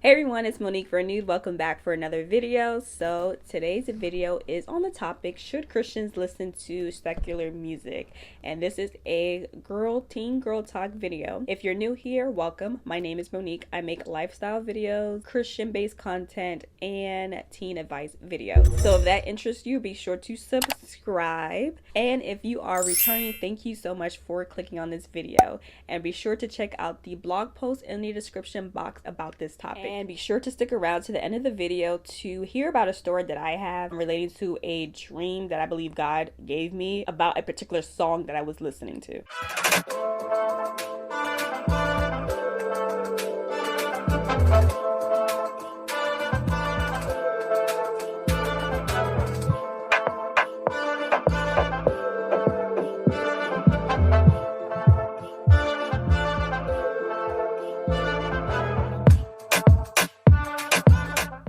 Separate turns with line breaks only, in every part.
Hey everyone, it's Monique for Nude. Welcome back for another video. So today's video is on the topic, should Christians listen to secular music? And this is a teen girl talk video. If you're new here, welcome. My name is Monique. I make lifestyle videos, Christian based content, and teen advice videos. So if that interests you, be sure to subscribe. And if you are returning, thank you so much for clicking on this video. And be sure to check out the blog post in the description box about this topic. And be sure to stick around to the end of the video to hear about a story that I have relating to a dream that I believe God gave me about a particular song that I was listening to.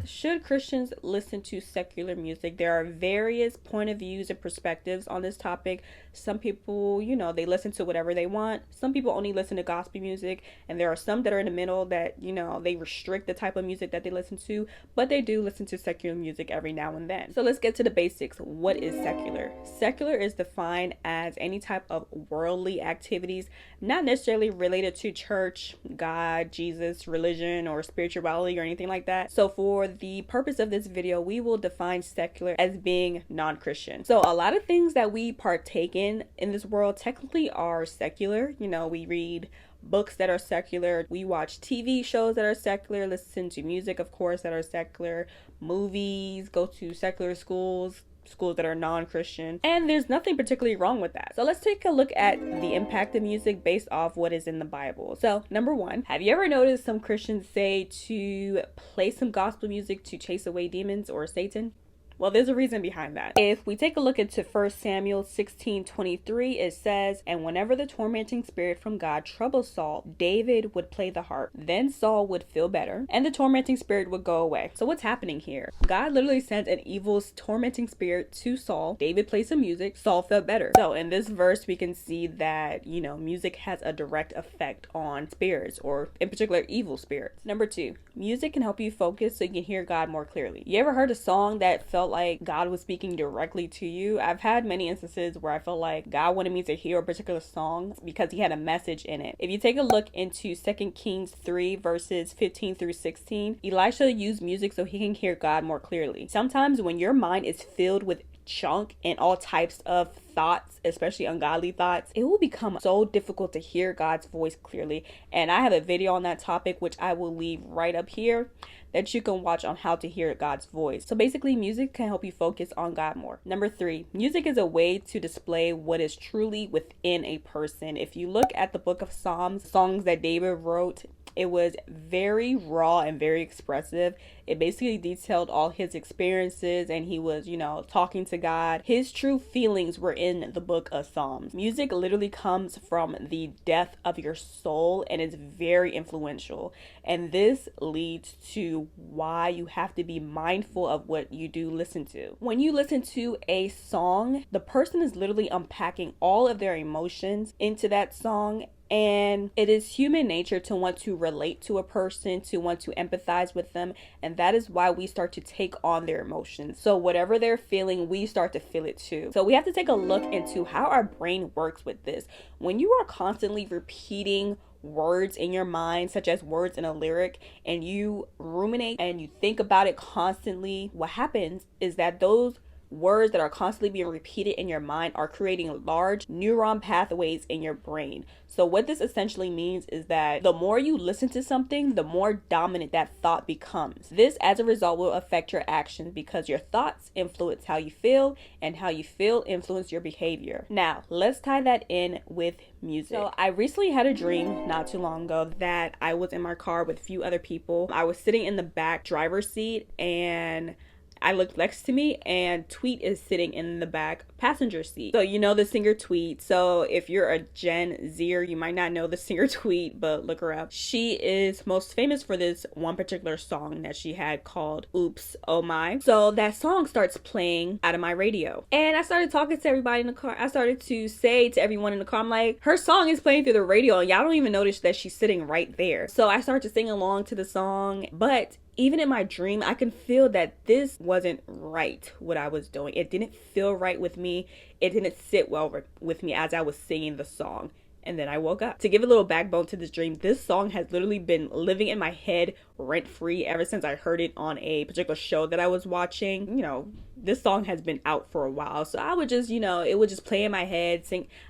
Should Christians listen to secular music? There are various point of views and perspectives on this topic. Some people, they listen to whatever they want. Some people only listen to gospel music. And there are some that are in the middle that, they restrict the type of music that they listen to. But they do listen to secular music every now and then. So let's get to the basics. What is secular? Secular is defined as any type of worldly activities, not necessarily related to church, God, Jesus, religion, or spirituality or anything like that. So for the purpose of this video, we will define secular as being non-Christian. So a lot of things that we partake in this world technically are secular. We read books that are secular, we watch TV shows that are secular, listen to music, of course, that are secular, movies, go to secular schools that are non-Christian, and there's nothing particularly wrong with that. So let's take a look at the impact of music based off what is in the Bible. So number one, have you ever noticed some Christians say to play some gospel music to chase away demons or Satan? Well, there's a reason behind that. If we take a look into 1 Samuel 16:23, it says, "And whenever the tormenting spirit from God troubled Saul, David would play the harp. Then Saul would feel better, and the tormenting spirit would go away." So what's happening here? God literally sent an evil tormenting spirit to Saul. David played some music. Saul felt better. So in this verse, we can see that, music has a direct effect on spirits, or in particular, evil spirits. Number two, music can help you focus so you can hear God more clearly. You ever heard a song that felt like God was speaking directly to you? I've had many instances where I felt like God wanted me to hear a particular song because he had a message in it. If you take a look into 2 Kings 3 verses 15 through 16, Elisha used music so he can hear God more clearly. Sometimes when your mind is filled with junk and all types of thoughts, especially ungodly thoughts, it will become so difficult to hear God's voice clearly. And I have a video on that topic, which I will leave right up here, that you can watch on how to hear God's voice. So basically, music can help you focus on God more. Number three, music is a way to display what is truly within a person. If you look at the book of Psalms, songs that David wrote, it was very raw and very expressive. It basically detailed all his experiences, and he was, talking to God. His true feelings were in the book of Psalms. Music literally comes from the depth of your soul and is very influential. And this leads to why you have to be mindful of what you do listen to. When you listen to a song, the person is literally unpacking all of their emotions into that song. And it is human nature to want to relate to a person, to want to empathize with them. And that is why we start to take on their emotions. So whatever they're feeling, we start to feel it too. So we have to take a look into how our brain works with this. When you are constantly repeating words in your mind, such as words in a lyric, and you ruminate and you think about it constantly, what happens is that those words that are constantly being repeated in your mind are creating large neuron pathways in your brain. So what this essentially means is that the more you listen to something, the more dominant that thought becomes. This, as a result, will affect your actions because your thoughts influence how you feel, and how you feel influence your behavior. Now, let's tie that in with music. So I recently had a dream not too long ago that I was in my car with a few other people. I was sitting in the back driver's seat, and I looked next to me and Tweet is sitting in the back passenger seat. So you know the singer Tweet. So if you're a Gen Zer, you might not know the singer Tweet, but look her up. She is most famous for this one particular song that she had called Oops, Oh My. So that song starts playing out of my radio. And I started talking to everybody in the car. I started to say to everyone in the car, I'm like, her song is playing through the radio and y'all don't even notice that she's sitting right there. So I started to sing along to the song, but even in my dream, I can feel that this wasn't right, what I was doing. It didn't feel right with me. It didn't sit well with me as I was singing the song. And then I woke up. To give a little backbone to this dream, this song has literally been living in my head rent-free ever since I heard it on a particular show that I was watching. You know, this song has been out for a while. So I would just, it would just play in my head,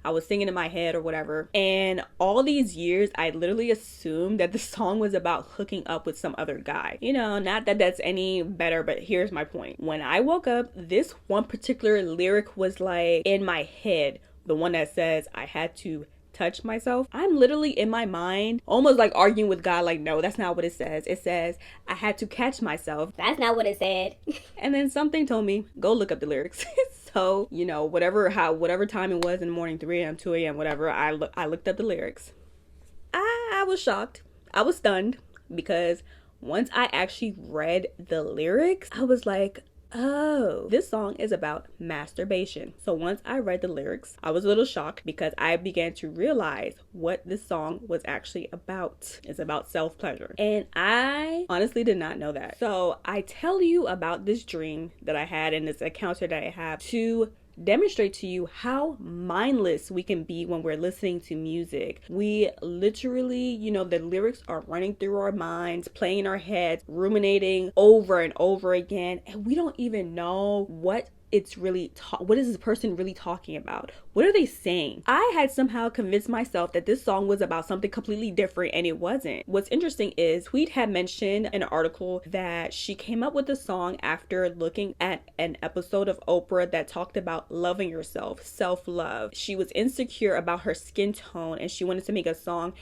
I was singing in my head or whatever. And all these years, I literally assumed that the song was about hooking up with some other guy. Not that that's any better, but here's my point. When I woke up, this one particular lyric was like in my head, the one that says I had to touch myself. I'm literally in my mind almost like arguing with God, like, no, that's not what it says. It says I had to catch myself.
That's not what it said.
And then something told me, go look up the lyrics. So, whatever time it was in the morning, 3 a.m., 2 a.m., whatever, I looked up the lyrics. I was shocked. I was stunned because once I actually read the lyrics, I was like, oh, this song is about masturbation. So once I read the lyrics, I was a little shocked because I began to realize what this song was actually about. It's about self-pleasure. And I honestly did not know that. So I tell you about this dream that I had and this encounter that I have to demonstrate to you how mindless we can be when we're listening to music. We literally, the lyrics are running through our minds, playing in our heads, ruminating over and over again, and we don't even know what it's really what is this person really talking about? What are they saying? I had somehow convinced myself that this song was about something completely different, and it wasn't. What's interesting is Tweet had mentioned in an article that she came up with the song after looking at an episode of Oprah that talked about loving yourself, self-love. She was insecure about her skin tone and she wanted to make a song,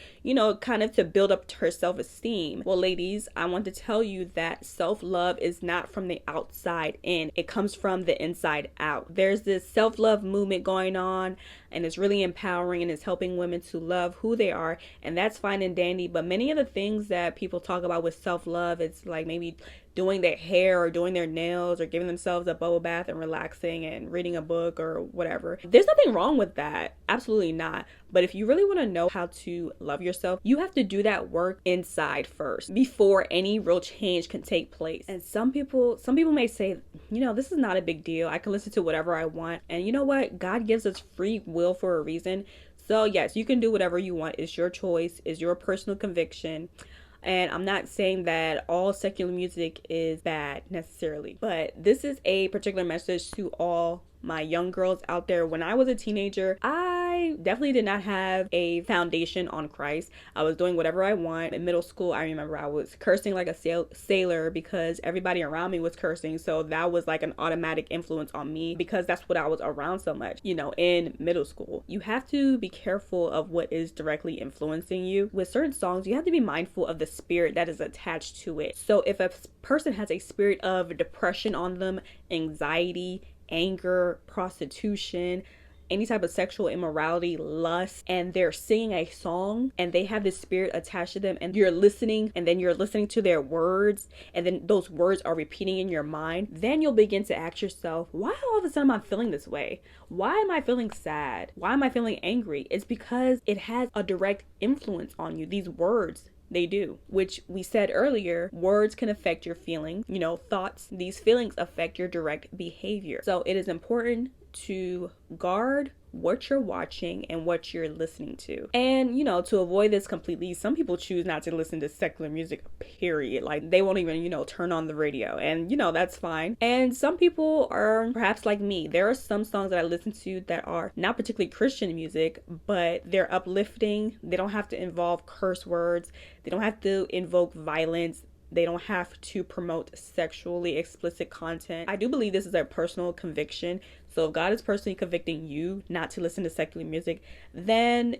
kind of to build up her self-esteem. Well, ladies, I want to tell you that self-love is not from the outside in. It comes from the inside out. There's this self-love movement going on, and it's really empowering and it's helping women to love who they are, and that's fine and dandy. But many of the things that people talk about with self-love, it's like maybe doing their hair or doing their nails or giving themselves a bubble bath and relaxing and reading a book or whatever. There's nothing wrong with that. Absolutely not. But if you really want to know how to love yourself, you have to do that work inside first before any real change can take place. And some people may say, this is not a big deal. I can listen to whatever I want. And you know what? God gives us free will for a reason. So yes, you can do whatever you want. It's your choice. It's your personal conviction. And I'm not saying that all secular music is bad necessarily, but this is a particular message to all my young girls out there. When I was a teenager, I definitely did not have a foundation on Christ. I was doing whatever I want. In middle school, I remember I was cursing like a sailor because everybody around me was cursing. So that was like an automatic influence on me because that's what I was around so much, in middle school. You have to be careful of what is directly influencing you. With certain songs, you have to be mindful of the spirit that is attached to it. So if a person has a spirit of depression on them, anxiety, anger, prostitution, any type of sexual immorality, lust, and they're singing a song and they have this spirit attached to them, and you're listening, and then you're listening to their words, and then those words are repeating in your mind, then you'll begin to ask yourself, why all of a sudden am I feeling this way? Why am I feeling sad? Why am I feeling angry? It's because it has a direct influence on you. These words, they do, which we said earlier, words can affect your feelings, thoughts. These feelings affect your direct behavior. So it is important to guard what you're watching and what you're listening to. And, to avoid this completely, some people choose not to listen to secular music, period. Like, they won't even, turn on the radio. And, that's fine. And some people are perhaps like me. There are some songs that I listen to that are not particularly Christian music, but they're uplifting. They don't have to involve curse words. They don't have to invoke violence. They don't have to promote sexually explicit content. I do believe this is a personal conviction So if God is personally convicting you not to listen to secular music, then,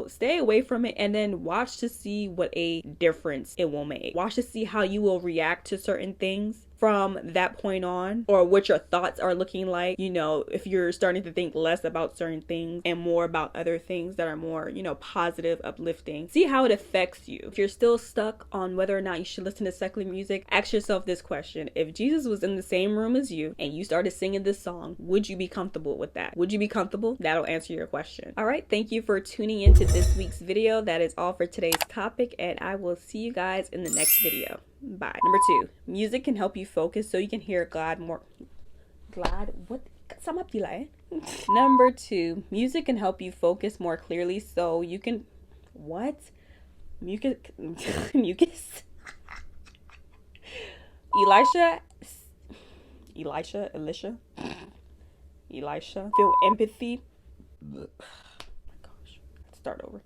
stay away from it and then watch to see what a difference it will make. Watch to see how you will react to certain things from that point on, or what your thoughts are looking like, if you're starting to think less about certain things and more about other things that are more, positive, uplifting. See how it affects you. If you're still stuck on whether or not you should listen to secular music, ask yourself this question. If Jesus was in the same room as you and you started singing this song, would you be comfortable with that? Would you be comfortable? That'll answer your question. All right, thank you for tuning into this week's video. That is all for today's topic, and I will see you guys in the next video. Bye. Number 2, music can help you focus so you can hear God more. What? Number 2, music can help you focus more clearly so you can. What? Mucus. Elisha. Feel empathy. Oh my gosh. Let's start over.